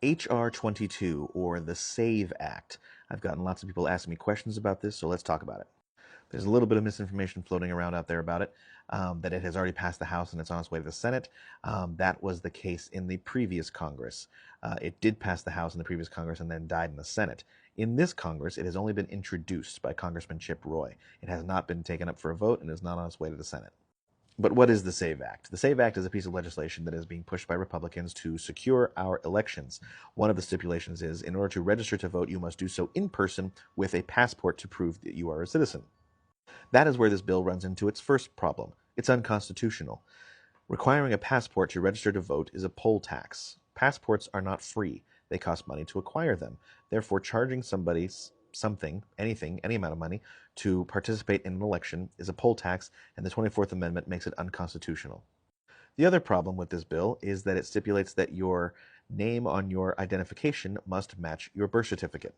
H.R. 22, or the SAVE Act. I've gotten lots of people asking me questions about this, so let's talk about it. There's a little bit of misinformation floating around out there about it, that it has already passed the House and it's on its way to the Senate. That was the case in the previous Congress. It did pass the House in the previous Congress and then died in the Senate. In this Congress, it has only been introduced by Congressman Chip Roy. It has not been taken up for a vote and is not on its way to the Senate. But what is the SAVE Act? The SAVE Act is a piece of legislation that is being pushed by Republicans to secure our elections. One of the stipulations is, in order to register to vote, you must do so in person with a passport to prove that you are a citizen. That is where this bill runs into its first problem. It's unconstitutional. Requiring a passport to register to vote is a poll tax. Passports are not free. They cost money to acquire them. Therefore, charging somebody something, anything, any amount of money to participate in an election is a poll tax, and the 24th Amendment makes it unconstitutional. The other problem with this bill is that it stipulates that your name on your identification must match your birth certificate.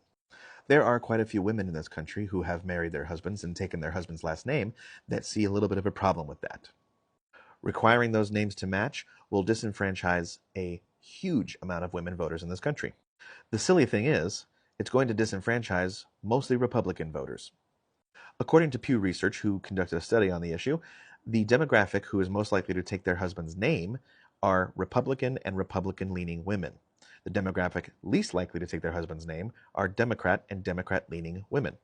There are quite a few women in this country who have married their husbands and taken their husband's last name that see a little bit of a problem with that. Requiring those names to match will disenfranchise a huge amount of women voters in this country. The silly thing is, it's going to disenfranchise mostly Republican voters. According to Pew Research, who conducted a study on the issue, the demographic who is most likely to take their husband's name are Republican and Republican-leaning women. The demographic least likely to take their husband's name are Democrat and Democrat-leaning women.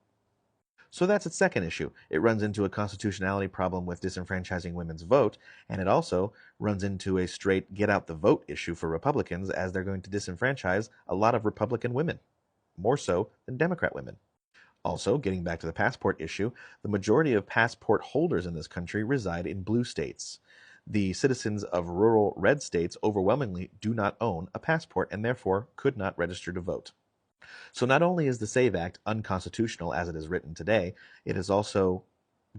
So that's its second issue. It runs into a constitutionality problem with disenfranchising women's vote, and it also runs into a straight get-out-the-vote issue for Republicans, as they're going to disenfranchise a lot of Republican women, more so than Democrat women. Also, getting back to the passport issue, the majority of passport holders in this country reside in blue states. The citizens of rural red states overwhelmingly do not own a passport and therefore could not register to vote. So not only is the SAVE Act unconstitutional as it is written today, it is also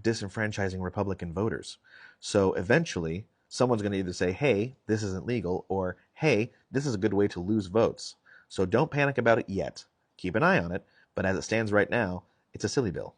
disenfranchising Republican voters. So eventually, someone's going to either say, hey, this isn't legal, or hey, this is a good way to lose votes. So don't panic about it yet. Keep an eye on it, but as it stands right now, it's a silly bill.